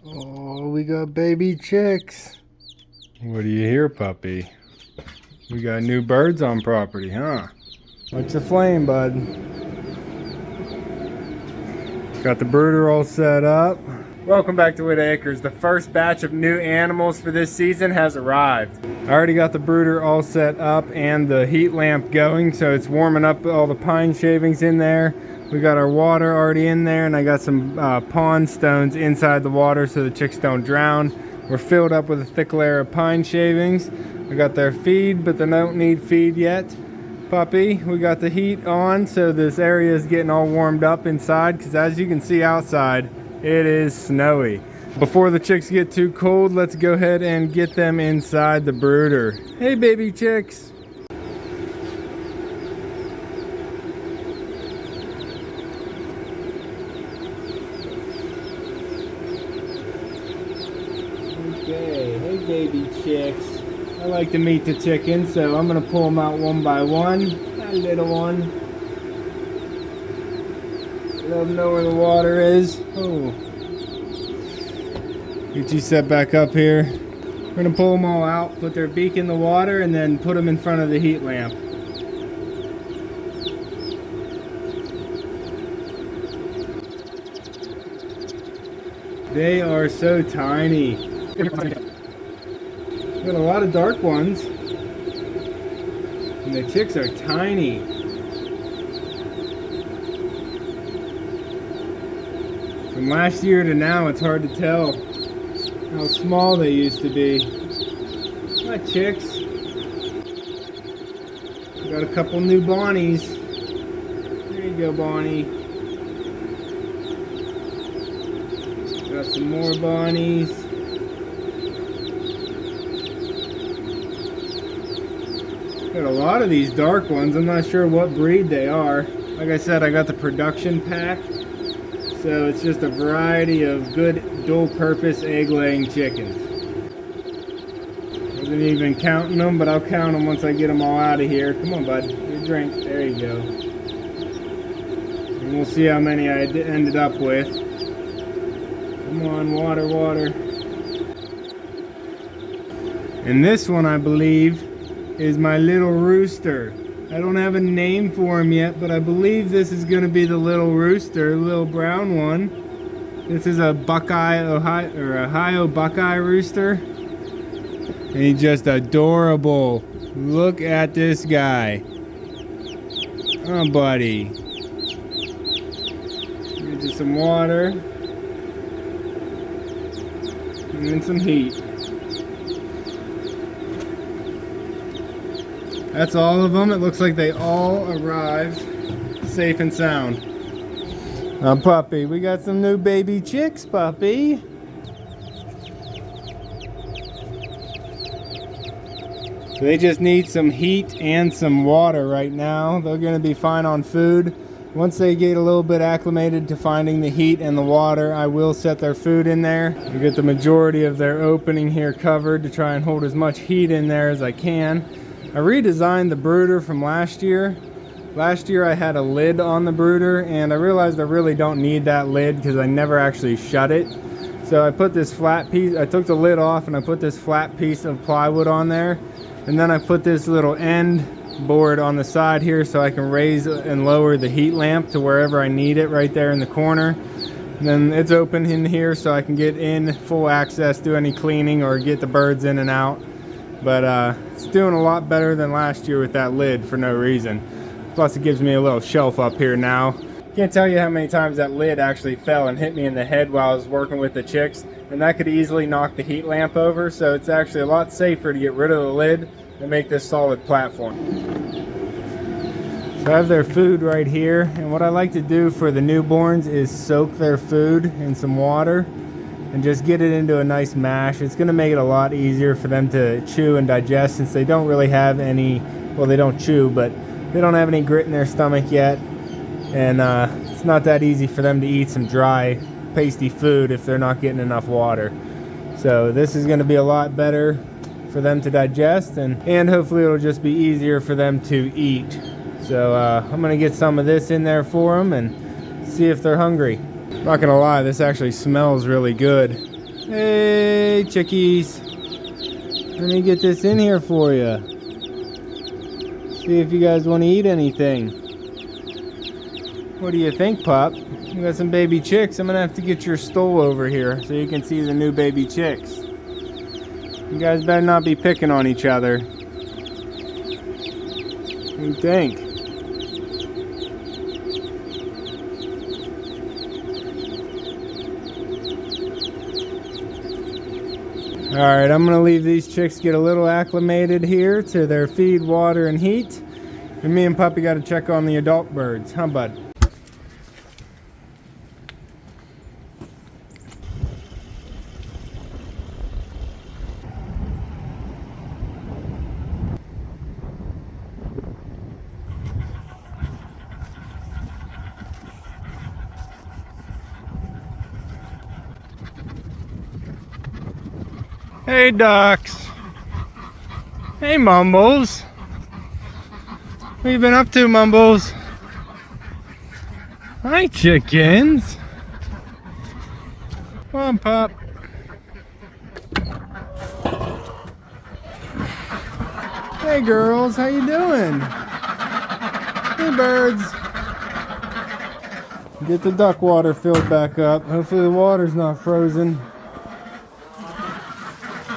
Oh, we got baby chicks. What do you hear, puppy? We got new birds on property, huh? What's the flame, bud? Got the brooder all set up. Welcome back to Whitt Acres. The first batch of new animals for this season has arrived. I already got the brooder all set up and the heat lamp going, so it's warming up all the pine shavings in there. We got our water already in there, and I got some pond stones inside the water so the chicks don't drown. We're filled up with a thick layer of pine shavings. We got their feed, but they don't need feed yet. Puppy, we got the heat on, so this area is getting all warmed up inside, because as you can see outside, it is snowy. Before the chicks get too cold, let's go ahead and get them inside the brooder. Hey, baby chicks. Okay, hey baby chicks. I like to meet the chickens, so I'm gonna pull them out one by one. Hi, little one. Let them know where the water is. Oh. Get you set back up here. We're gonna pull them all out, put their beak in the water, and then put them in front of the heat lamp. They are so tiny. Got a lot of dark ones, and the chicks are tiny. From last year to now, it's hard to tell how small they used to be. Hi, chicks. Got a couple new Bonnies. There you go, Bonnie. Got some more Bonnies. Got a lot of these dark ones. I'm not sure what breed they are. Like I said, I got the production pack. So it's just a variety of good dual-purpose egg-laying chickens. Wasn't even counting them, but I'll count them once I get them all out of here. Come on, bud. Your drink. There you go. And we'll see how many I ended up with. Come on, water, water. And this one, I believe, is my little rooster. I don't have a name for him yet, but I believe this is going to be the little rooster, little brown one. This is a Ohio Buckeye rooster. And he's just adorable. Look at this guy. Oh, buddy. Get you some water. And then some heat. That's all of them. It looks like they all arrived safe and sound. Now, puppy, we got some new baby chicks, puppy. So they just need some heat and some water right now. They're going to be fine on food. Once they get a little bit acclimated to finding the heat and the water, I will set their food in there. We get the majority of their opening here covered to try and hold as much heat in there as I can. I redesigned the brooder from last year. Last year I had a lid on the brooder, and I realized I really don't need that lid because I never actually shut it. So I put this flat piece, I took the lid off and I put this flat piece of plywood on there. And then I put this little end board on the side here so I can raise and lower the heat lamp to wherever I need it, right there in the corner. And then it's open in here so I can get in full access, do any cleaning or get the birds in and out. But it's doing a lot better than last year with that lid for no reason. Plus it gives me a little shelf up here now. Can't tell you how many times that lid actually fell and hit me in the head while I was working with the chicks. And that could easily knock the heat lamp over. So it's actually a lot safer to get rid of the lid and make this solid platform. So I have their food right here. And what I like to do for the newborns is soak their food in some water and just get it into a nice mash. It's going to make it a lot easier for them to chew and digest, since they don't really have any, well, they don't chew, but they don't have any grit in their stomach yet. And it's not that easy for them to eat some dry, pasty food if they're not getting enough water. So this is going to be a lot better for them to digest, and hopefully it'll just be easier for them to eat. So I'm going to get some of this in there for them and see if they're hungry. I'm not gonna lie, this actually smells really good. Hey, chickies. Let me get this in here for you. See if you guys want to eat anything. What do you think, pup? You got some baby chicks. I'm gonna have to get your stool over here so you can see the new baby chicks. You guys better not be picking on each other. What do you think? Alright, I'm gonna leave these chicks get a little acclimated here to their feed, water, and heat. And me and Puppy gotta check on the adult birds, huh, bud? Hey, ducks. Hey, Mumbles. What you been up to, Mumbles? Hi, chickens. Come on, pup. Hey, girls. How you doing? Hey, birds. Get the duck water filled back up. Hopefully the water's not frozen.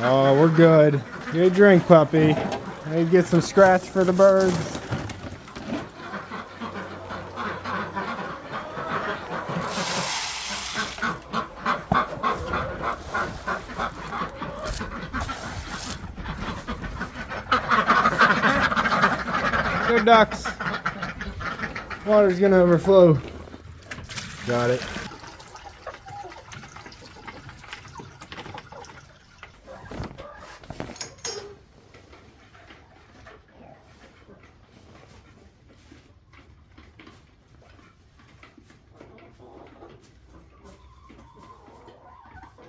Oh, we're good. Get a drink, puppy. Maybe get some scratch for the birds. Go, ducks. Water's gonna overflow. Got it.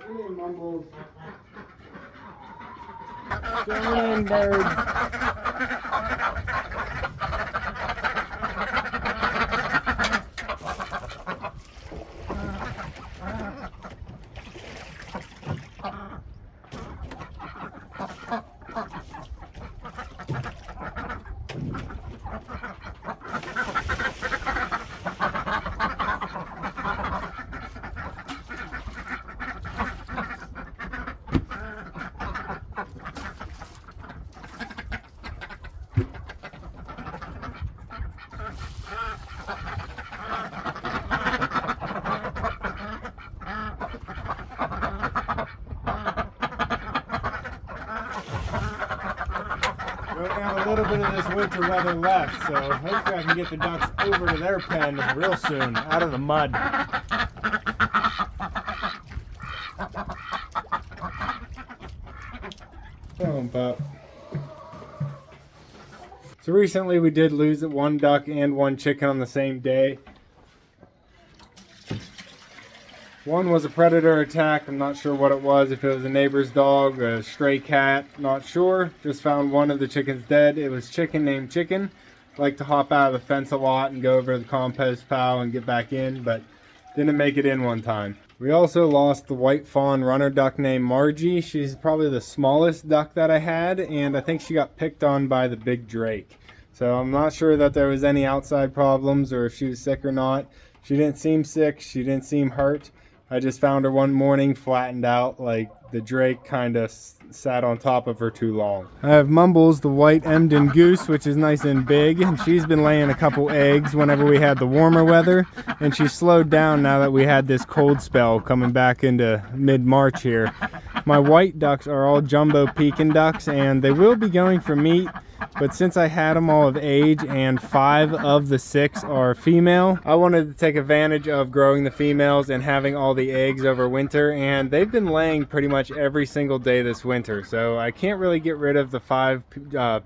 Hey, Mumbles. Come in, birds. We only have a little bit of this winter weather left, so hopefully I can get the ducks over to their pen real soon, out of the mud. Come on, pup. So recently we did lose one duck and one chicken on the same day. One was a predator attack. I'm not sure what it was, if it was a neighbor's dog, a stray cat, not sure. Just found one of the chickens dead. It was chicken named Chicken. Liked to hop out of the fence a lot and go over to the compost pile and get back in, but didn't make it in one time. We also lost the white fawn runner duck named Margie. She's probably the smallest duck that I had, and I think she got picked on by the big drake. So I'm not sure that there was any outside problems or if she was sick or not. She didn't seem sick, she didn't seem hurt. I just found her one morning flattened out, like the drake kind of sat on top of her too long. I have Mumbles, the white Emden goose, which is nice and big, and she's been laying a couple eggs whenever we had the warmer weather, and she slowed down now that we had this cold spell coming back into mid-March here. My white ducks are all jumbo Pekin ducks, and they will be going for meat, but since I had them all of age and 5 of the 6 are female, I wanted to take advantage of growing the females and having all the eggs over winter, and they've been laying pretty much every single day this winter. So I can't really get rid of the 5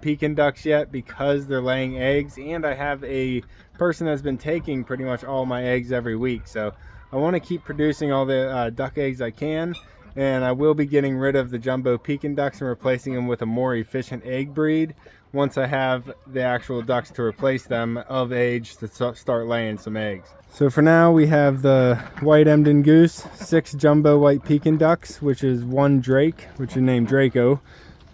Pekin ducks yet because they're laying eggs, and I have a person that's been taking pretty much all my eggs every week. So I want to keep producing all the duck eggs I can. And I will be getting rid of the jumbo Pekin ducks and replacing them with a more efficient egg breed, once I have the actual ducks to replace them of age to start laying some eggs. So for now we have the white Emden goose, 6 jumbo white Pekin ducks, which is 1 drake, which is named Draco.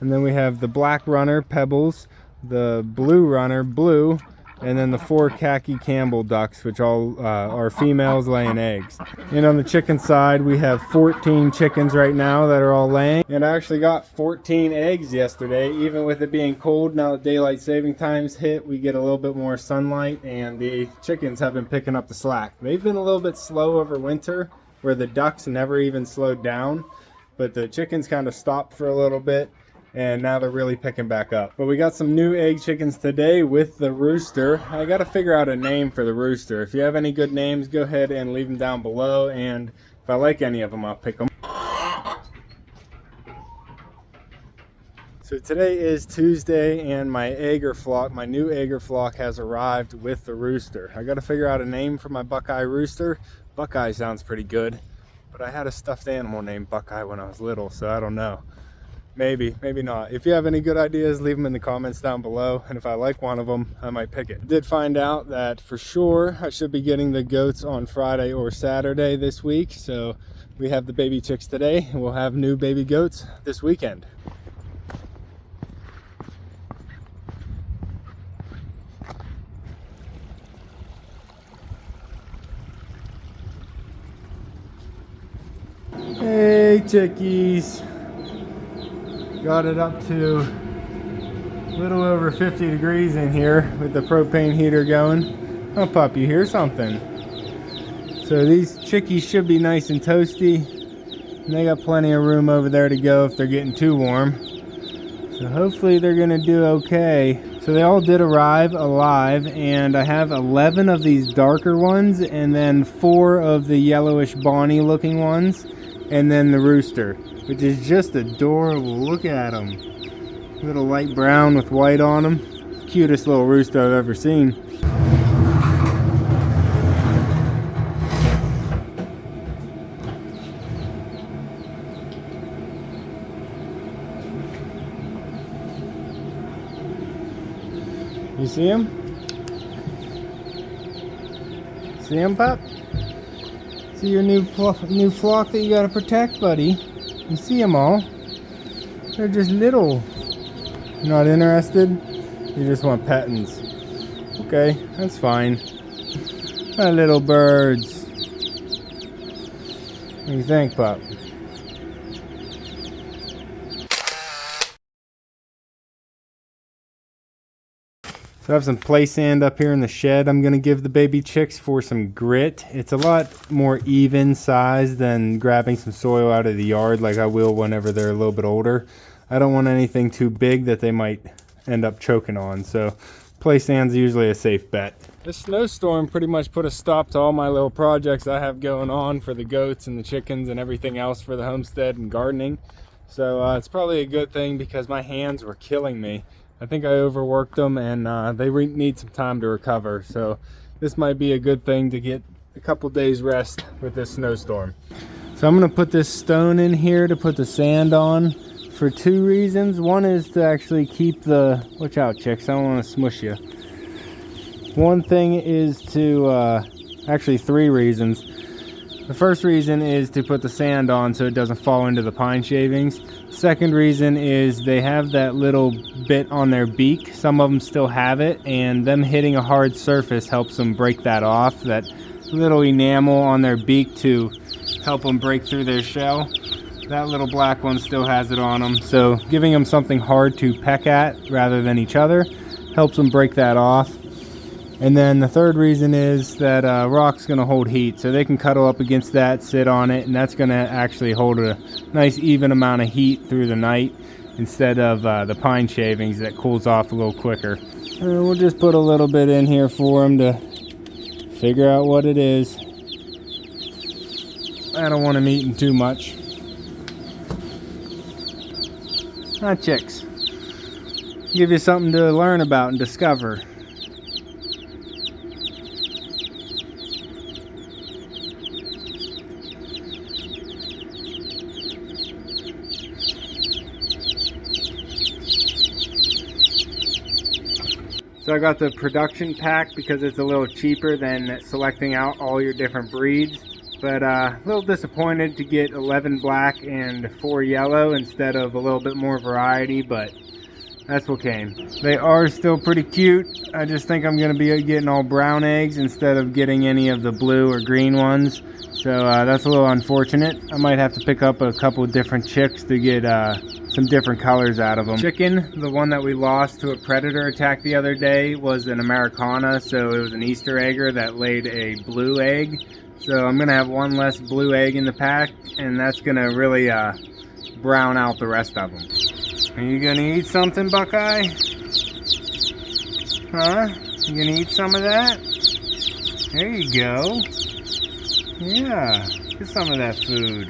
And then we have the black runner, Pebbles, the blue runner, Blue, and then the 4 khaki Campbell ducks, which all are females laying eggs. And on the chicken side, we have 14 chickens right now that are all laying. And I actually got 14 eggs yesterday, even with it being cold. Now that daylight saving times hit, we get a little bit more sunlight, and the chickens have been picking up the slack. They've been a little bit slow over winter, where the ducks never even slowed down, but the chickens kind of stopped for a little bit. And now they're really picking back up. But we got some new egg chickens today with the rooster. I got to figure out a name for the rooster. If you have any good names, go ahead and leave them down below. And if I like any of them, I'll pick them. So today is Tuesday, and my egger flock, my new egger flock, has arrived with the rooster. I got to figure out a name for my Buckeye rooster. Buckeye sounds pretty good, but I had a stuffed animal named Buckeye when I was little, so I don't know. Maybe, maybe not. If you have any good ideas, leave them in the comments down below, and if I like one of them, I might pick it. I did find out that for sure I should be getting the goats on Friday or Saturday this week, so we have the baby chicks today, and we'll have new baby goats this weekend. Hey chickies! Got it up to a little over 50 degrees in here with the propane heater going. Oh pup, you hear something? So these chickies should be nice and toasty, and they got plenty of room over there to go if they're getting too warm. So hopefully they're gonna do okay. So they all did arrive alive, and I have 11 of these darker ones, and then 4 of the yellowish Bonnie looking ones, and then the rooster, which is just adorable. Look at them. Little light brown with white on them. Cutest little rooster I've ever seen. You see him? See him, pup? See your new flock that you gotta protect, buddy? You see them all. They're just little. You're not interested? You just want pettings. Okay, that's fine. My little birds. What do you think, pup? So I have some play sand up here in the shed I'm going to give the baby chicks for some grit. It's a lot more even size than grabbing some soil out of the yard like I will whenever they're a little bit older. I don't want anything too big that they might end up choking on, so play sand's usually a safe bet. This snowstorm pretty much put a stop to all my little projects I have going on for the goats and the chickens and everything else for the homestead and gardening. So it's probably a good thing because my hands were killing me. I think I overworked them, and they need some time to recover. So this might be a good thing to get a couple days rest with this snowstorm. So I'm going to put this stone in here to put the sand on for 2 reasons. One is to actually keep the, watch out chicks, I don't want to smush you. One thing is to, actually 3 reasons. The first reason is to put the sand on so it doesn't fall into the pine shavings. Second reason is they have that little bit on their beak. Some of them still have it, and them hitting a hard surface helps them break that off. That little enamel on their beak to help them break through their shell. That little black one still has it on them. So giving them something hard to peck at rather than each other helps them break that off. And then the third reason is that rock's going to hold heat, so they can cuddle up against that, sit on it, and that's going to actually hold a nice even amount of heat through the night instead of the pine shavings that cools off a little quicker. We'll just put a little bit in here for them to figure out what it is. I don't want them eating too much. Hi chicks. Give you something to learn about and discover. So I got the production pack because it's a little cheaper than selecting out all your different breeds. But a little disappointed to get 11 black and 4 yellow instead of a little bit more variety, but that's what came. They are still pretty cute. I just think I'm gonna be getting all brown eggs instead of getting any of the blue or green ones. So that's a little unfortunate. I might have to pick up a couple different chicks to get some different colors out of them. Chicken, the one that we lost to a predator attack the other day, was an Americana, so it was an Easter egger that laid a blue egg. So I'm gonna have one less blue egg in the pack, and that's gonna really brown out the rest of them. Are you gonna eat something, Buckeye? Huh? You gonna eat some of that? There you go. Yeah, get some of that food.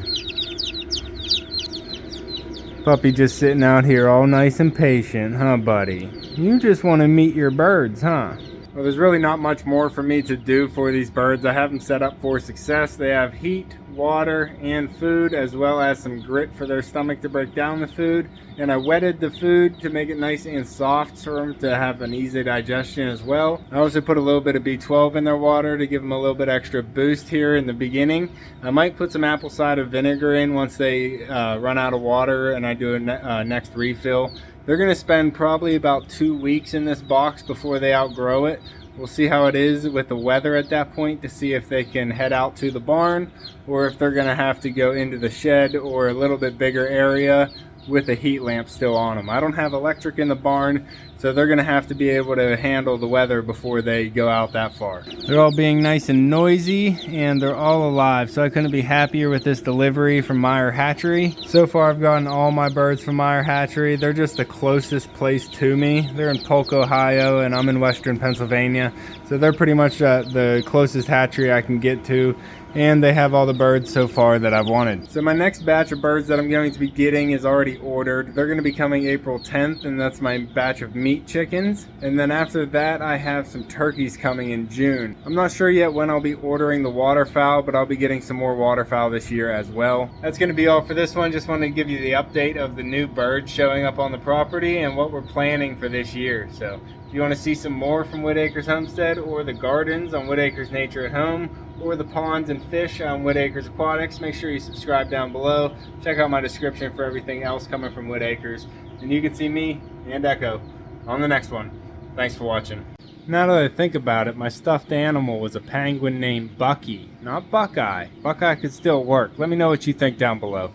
Puppy just sitting out here all nice and patient, huh, buddy? You just want to meet your birds, huh? Well, there's really not much more for me to do for these birds. I have them set up for success. They have heat, water, and food, as well as some grit for their stomach to break down the food. And I wetted the food to make it nice and soft for them to have an easy digestion as well. I also put a little bit of B12 in their water to give them a little bit extra boost here in the beginning. I might put some apple cider vinegar in once they run out of water and I do a next refill. They're going to spend probably about 2 weeks in this box before they outgrow it. We'll see how it is with the weather at that point to see if they can head out to the barn or if they're going to have to go into the shed or a little bit bigger area with a heat lamp still on them. I don't have electric in the barn, so they're going to have to be able to handle the weather before they go out that far. They're all being nice and noisy, and they're all alive, so I couldn't be happier with this delivery from Meyer Hatchery. So far I've gotten all my birds from Meyer Hatchery. They're just the closest place to me. They're in Polk, Ohio, and I'm in Western Pennsylvania, so they're pretty much the closest hatchery I can get to. And they have all the birds so far that I've wanted. So my next batch of birds that I'm going to be getting is already ordered. They're going to be coming April 10th, and that's my batch of meat chickens. And then after that, I have some turkeys coming in June. I'm not sure yet when I'll be ordering the waterfowl, but I'll be getting some more waterfowl this year as well. That's going to be all for this one. Just wanted to give you the update of the new birds showing up on the property and what we're planning for this year. So if you want to see some more from Whitt Acres Homestead, or the gardens on Whitt Acres Nature at Home, or the ponds and fish on Whitt Acres Aquatics, make sure you subscribe down below. Check out my description for everything else coming from Whitt Acres. And you can see me and Echo on the next one. Thanks for watching. Now that I think about it, my stuffed animal was a penguin named Bucky, not Buckeye. Buckeye could still work. Let me know what you think down below.